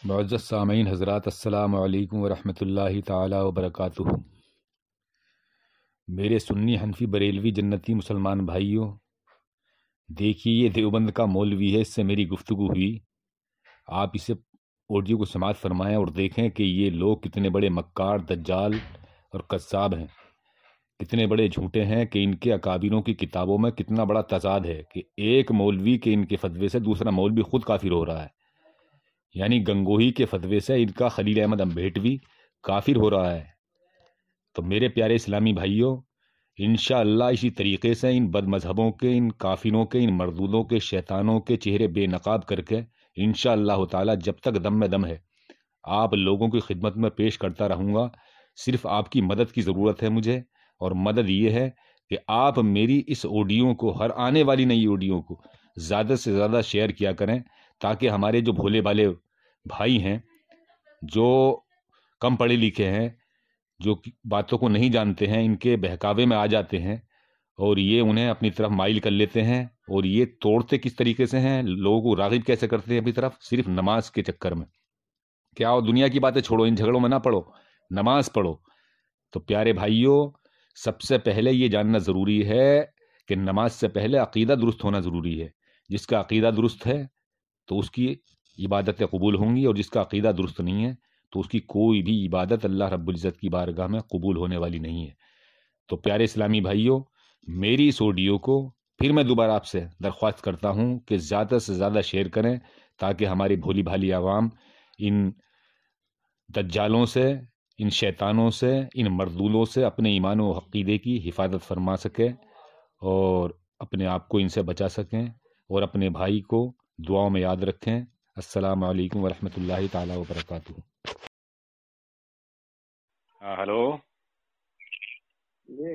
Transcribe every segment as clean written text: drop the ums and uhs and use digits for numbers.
معزز سامعین حضرات، السلام علیکم ورحمۃ اللہ تعالی وبرکاتہ۔ میرے سنی حنفی بریلوی جنتی مسلمان بھائیوں، دیکھیے یہ دیوبند کا مولوی ہے، اس سے میری گفتگو ہوئی، آپ اسے آڈیو کو سماعت فرمائیں اور دیکھیں کہ یہ لوگ کتنے بڑے مکار، دجال اور قذاب ہیں، کتنے بڑے جھوٹے ہیں کہ ان کے اکابروں کی کتابوں میں کتنا بڑا تضاد ہے کہ ایک مولوی کے ان کے فتوے سے دوسرا مولوی خود کافر ہو رہا ہے، یعنی گنگوہی کے فتوے سے ان کا خلیل احمد امبیٹوی کافر ہو رہا ہے۔ تو میرے پیارے اسلامی بھائیوں، انشاءاللہ اسی طریقے سے ان بد مذہبوں کے، ان کافروں کے، ان مردودوں کے، شیطانوں کے چہرے بے نقاب کر کے انشاءاللہ تعالی جب تک دم میں دم ہے آپ لوگوں کی خدمت میں پیش کرتا رہوں گا۔ صرف آپ کی مدد کی ضرورت ہے مجھے، اور مدد یہ ہے کہ آپ میری اس آڈیو کو، ہر آنے والی نئی آڈیو کو زیادہ سے زیادہ شیئر کیا کریں، تاکہ ہمارے جو بھولے بھالے بھائی ہیں، جو کم پڑھے لکھے ہیں، جو باتوں کو نہیں جانتے ہیں، ان کے بہکاوے میں آ جاتے ہیں اور یہ انہیں اپنی طرف مائل کر لیتے ہیں، اور یہ توڑتے کس طریقے سے ہیں، لوگوں کو راغب کیسے کرتے ہیں اپنی طرف، صرف نماز کے چکر میں۔ کیا ہو، دنیا کی باتیں چھوڑو، ان جھگڑوں میں نہ پڑو، نماز پڑھو۔ تو پیارے بھائیوں، سب سے پہلے یہ جاننا ضروری ہے کہ نماز سے پہلے عقیدہ درست ہونا ضروری ہے۔ جس کا عقیدہ درست ہے تو اس کی عبادتیں قبول ہوں گی، اور جس کا عقیدہ درست نہیں ہے تو اس کی کوئی بھی عبادت اللہ رب العزت کی بارگاہ میں قبول ہونے والی نہیں ہے۔ تو پیارے اسلامی بھائیوں، میری اس آڈیو کو پھر میں دوبارہ آپ سے درخواست کرتا ہوں کہ زیادہ سے زیادہ شیئر کریں، تاکہ ہماری بھولی بھالی عوام ان دجالوں سے، ان شیطانوں سے، ان مردودوں سے اپنے ایمان و عقیدے کی حفاظت فرما سکے، اور اپنے آپ کو ان سے بچا سکیں، اور اپنے بھائی کو دعاؤں میں یاد رکھیں۔ السلام علیکم ورحمۃ اللہ تعالی وبرکاتہ۔ ہاں ہلو، جی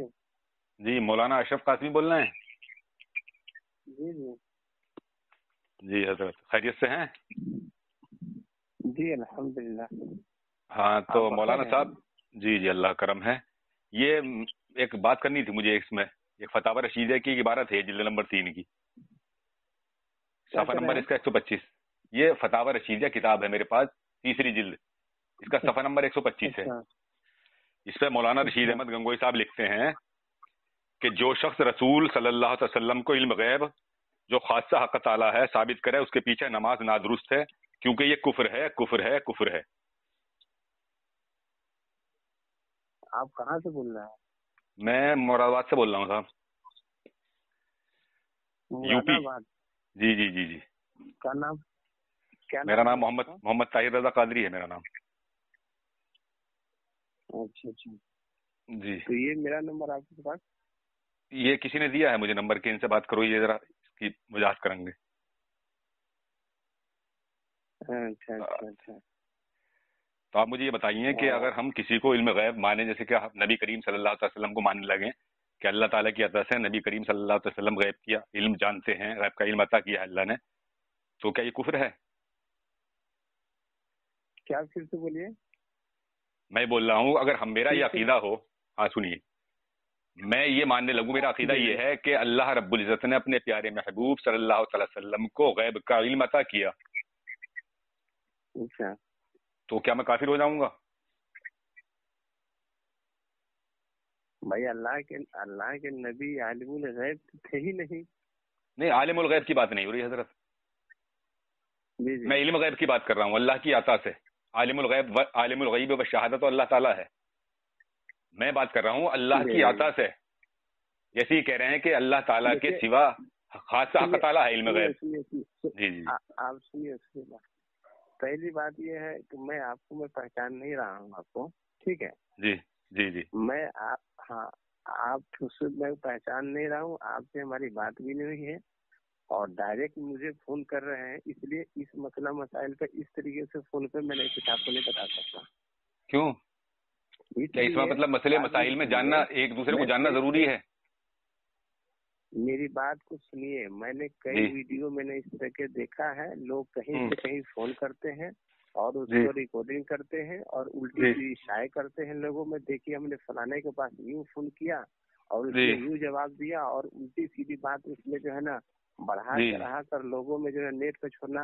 جی مولانا اشرف قاسمی بول رہے ہیں؟ جی جی جی حضرت، خیریت سے ہیں؟ جی الحمدللہ۔ ہاں آپ تو بخیر مولانا ہیں؟ صاحب، جی جی اللہ کرم ہے۔ یہ ایک بات کرنی تھی مجھے، اس میں ایک فتاوی رشیدہ کی عبارت ہے، جلد نمبر 3 کی، کیا صفحہ کر نمبر رہے اس کا 125۔ یہ فتاوی رشیدہ کتاب ہے میرے پاس، تیسری جلد، اس کا ہیں؟ صفحہ نمبر 125 ہے۔ اچھا اس پہ مولانا رشید اچھا احمد گنگوئی صاحب لکھتے ہیں کہ جو شخص رسول صلی اللہ علیہ وسلم کو علم غیب جو خاصہ حق تعالی ہے ثابت کرے، اس کے پیچھے نماز نادرست ہے، کیونکہ یہ کفر ہے، کفر ہے، کفر ہے۔ آپ کہاں سے بول رہے ہیں؟ میں مراد آباد سے بول رہا ہوں صاحب، یو مراد پی۔ آباد؟ جی جی جی جی، کیا نام، کیا میرا نام ہے آپ کا؟ محمد طاہر رضا قادری ہے میرا نام۔ اچھا اچھا، جی، تو یہ میرا نمبر آپ کے پاس؟ یہ کسی نے دیا ہے مجھے نمبر، کہ ان سے بات کرو، یہ ذرا اس کی وضاحت کریں گے۔ اچھا اچھا اچھا۔ تو آپ مجھے یہ بتائیے کہ اگر ہم کسی کو علم غیب مانیں، جیسے کہ نبی کریم صلی اللہ علیہ وسلم کو ماننے لگیں کہ اللہ تعالیٰ کی عطا سے نبی کریم صلی اللہ علیہ وسلم غیب کیا علم جانتے ہیں، غیب کا علم عطا کیا ہے اللہ نے، تو کیا یہ کفر ہے؟ کیا پھر سے بولیے؟ میں بول رہا ہوں، اگر میرا یہ پھر سے؟ عقیدہ ہو، ہاں سنیے، میں یہ ماننے لگوں، میرا عقیدہ جی یہ ہے کہ اللہ رب العزت نے اپنے پیارے محبوب صلی اللہ علیہ وسلم کو غیب کا علم عطا کیا، اچھا، تو کیا میں کافر ہو جاؤں گا؟ بھائی اللہ کے نبی عالم الغیب تھے ہی نہیں۔ نہیں، عالم الغیب کی بات نہیں ہو رہی حضرت، جی جی میں علم غیب کی بات کر رہا ہوں، اللہ کی عطا سے۔ عالم الغیب و شہادت تو اللہ تعالیٰ ہے، میں بات کر رہا ہوں اللہ کی عطا سے۔ جیسے ہی کہہ رہے ہیں کہ اللہ تعالیٰ کے دیکھیے، سوا خاص حق تعالیٰ ہے علم غیب۔ سنیے جی جی آپ سنیے بات۔ پہلی بات یہ ہے کہ میں آپ کو پہچان نہیں رہا ہوں آپ کو، ٹھیک ہے؟ جی جی جی میں ہاں، آپ سے میں پہچان نہیں رہا ہوں، آپ سے ہماری بات بھی نہیں ہوئی ہے، اور ڈائریکٹ مجھے فون کر رہے ہیں، اس لیے اس مسئلہ مسائل پہ اس طریقے سے فون پہ میں کتاب کو نہیں بتا سکتا۔ کیوں؟ کیا اس میں مطلب مسئلے بات مسائل میری میں سنیے، جاننا، ایک دوسرے کو جاننا ضروری ہے؟ میری بات کو سنیے، میں نے کئی جی ویڈیو میں نے اس طرح کے دیکھا ہے، لوگ کہیں ہوں، سے کہیں فون کرتے ہیں اور اس جی کو ریکارڈنگ کرتے ہیں اور الٹی جی چیز شائع کرتے ہیں لوگوں میں، دیکھیے ہم نے فلانے کے پاس یوں فون کیا اور اس جی نے یوں جواب دیا، اور الٹی سیدھی بات اس میں جو ہے نا بڑھا جی چڑھا کر لوگوں میں جو ہے نیٹ پہ چھوڑنا،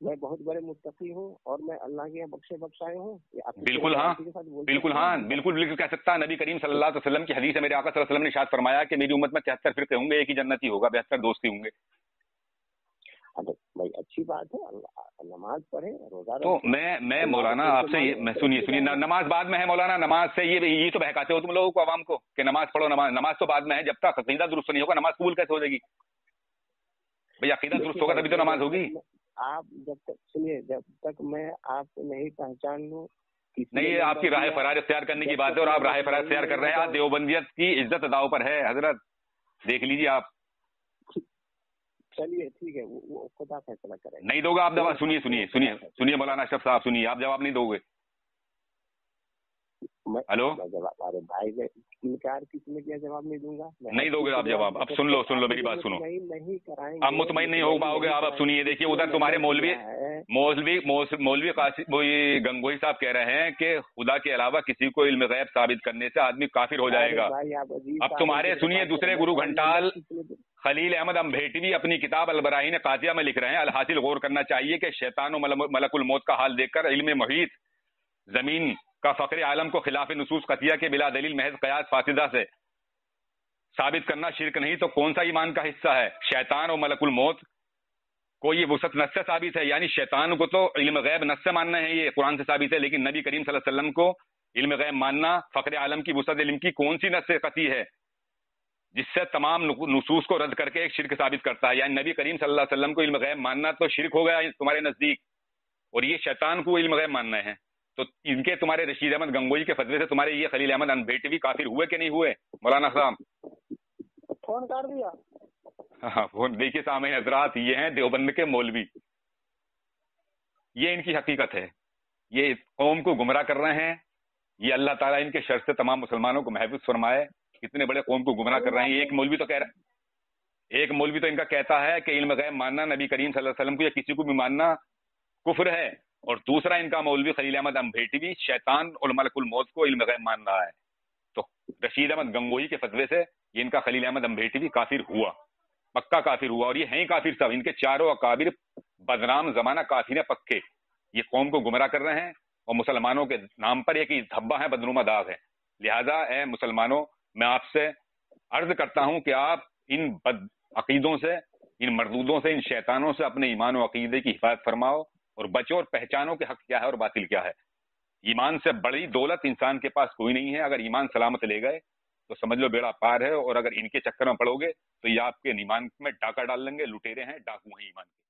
میں بہت بڑے متقی ہوں اور میں اللہ کے یہاں بخشے بخشائے ہوں. بالکل ہاں، بالکل ہاں، بالکل کہہ سکتا ہے. نبی کریم صلی اللہ علیہ وسلم کی حدیث ہے، میرے آقا صلی اللہ علیہ وسلم نے ارشاد فرمایا کہ میری امت میں 73 فرقے ہوں گے، ایک ہی جنتی ہوگا، 72 دوستی ہوں گے. بھائی اچھی بات ہے، نماز پڑھیں، روزہ تو رکھیں. میں مولانا آپ سے سنیے نماز بعد میں ہے مولانا. نماز سے یہ تو بہکاتے ہو تم لوگوں کو، عوام کو، کہ نماز پڑھو. نماز تو بعد میں ہے. جب تک عقیدہ درست نہیں ہوگا نماز قبول کیسے ہو جائے گی بھئی؟ عقیدہ درست ہوگا تبھی تو نماز ہوگی. آپ جب تک سنیے، جب تک میں آپ کو نہیں پہچان لوں. نہیں، یہ آپ کی راہ فرار اختیار کرنے کی بات ہے اور آپ راہ فرار اختیار کر رہے ہیں. آج دیوبندیت کی عزت داؤ پر ہے حضرت، دیکھ لیجیے آپ. چلیے ٹھیک ہے، وہ خدا فیصلہ کرے. نہیں دو گا آپ جواب؟ سنیے مولانا اشرف صاحب، سنیے، آپ جواب نہیں دو گے. ہلو، جواب، ارے بھائی میں انکار کس نے کیا، جواب نہیں دوں گا. نہیں دو گے آپ جواب. اب سن لو میری بات سنو. نہیں کرائیں، اب مطمئن نہیں ہو پاؤ گے آپ. اب سنیے، دیکھیے ادھر تمہارے مولوی گنگوہی صاحب کہہ رہے ہیں کہ خدا کے علاوہ کسی کو علم غیب ثابت کرنے سے آدمی کافر ہو جائے گا. اب تمہارے سنیے دوسرے گرو گھنٹال خلیل احمد امبھیٹوی اپنی کتاب البراہین قاطعہ میں لکھ رہے ہیں، الحاصل غور کرنا چاہیے کہ شیطان و ملک الموت کا حال دیکھ کر علم محیط زمین کا فقر عالم کو خلاف نصوص قطعیہ کے بلا دلیل محض قیاس فاسدہ سے ثابت کرنا شرک نہیں تو کون سا ایمان کا حصہ ہے؟ شیطان اور ملک الموت کو یہ وسعت نص سے ثابت ہے، یعنی شیطان کو تو علم غیب نص سے ماننا ہے، یہ قرآن سے ثابت ہے، لیکن نبی کریم صلی اللہ علیہ وسلم کو علم غیب ماننا فقر عالم کی وسعت علم کی کون سی نص قطعی ہے جس سے تمام نصوص کو رد کر کے ایک شرک ثابت کرتا ہے؟ یعنی نبی کریم صلی اللہ علیہ وسلم کو علم غیب ماننا تو شرک ہو گیا تمہارے نزدیک، اور یہ شیطان کو علم غیب ماننا ہے. تو ان کے تمہارے رشید احمد گنگوئی کے فتوے سے تمہارے یہ خلیل احمد امبھیٹوی کافر ہوئے کہ نہیں ہوئے مولانا صاحب؟ فون کر دیا. ہاں فون. دیکھیے سامعین حضرات، یہ ہیں دیوبند کے مولوی، یہ ان کی حقیقت ہے. یہ قوم کو گمراہ کر رہے ہیں. یہ اللہ تعالیٰ ان کے شر سے تمام مسلمانوں کو محفوظ فرمائے. کتنے بڑے قوم کو گمراہ کر رہے ہیں. ایک مولوی تو ان کا کہتا ہے کہ علم غیب ماننا نبی کریم صلی اللہ علیہ وسلم کو یا کسی کو بھی ماننا کفر ہے، اور دوسرا ان کا مولوی خلیل احمد امبھیٹوی شیطان اور ملک الموت کو علم غیب مان رہا ہے. تو رشید احمد گنگوہی کے فتوے سے یہ ان کا خلیل احمد امبھیٹوی کافر ہوا، پکا کافر ہوا. اور یہ ہیں کافر سب، ان کے چاروں اکابر بدنام زمانہ کافر ہیں پکے. یہ قوم کو گمراہ کر رہے ہیں اور مسلمانوں کے نام پر ایک دھبا ہے، بدنما داغ ہے. لہذا اے مسلمانوں، میں آپ سے عرض کرتا ہوں کہ آپ ان بد عقیدوں سے، ان مردودوں سے، ان شیطانوں سے اپنے ایمان و عقیدے کی حفاظت فرماؤ اور بچو اور پہچانو کہ حق کیا ہے اور باطل کیا ہے. ایمان سے بڑی دولت انسان کے پاس کوئی نہیں ہے. اگر ایمان سلامت لے گئے تو سمجھ لو بیڑا پار ہے، اور اگر ان کے چکر میں پڑو گے تو یہ آپ کے ایمان میں ڈاکہ ڈال لیں گے. لٹیرے ہیں، ڈاکو ہیں ایمان کے.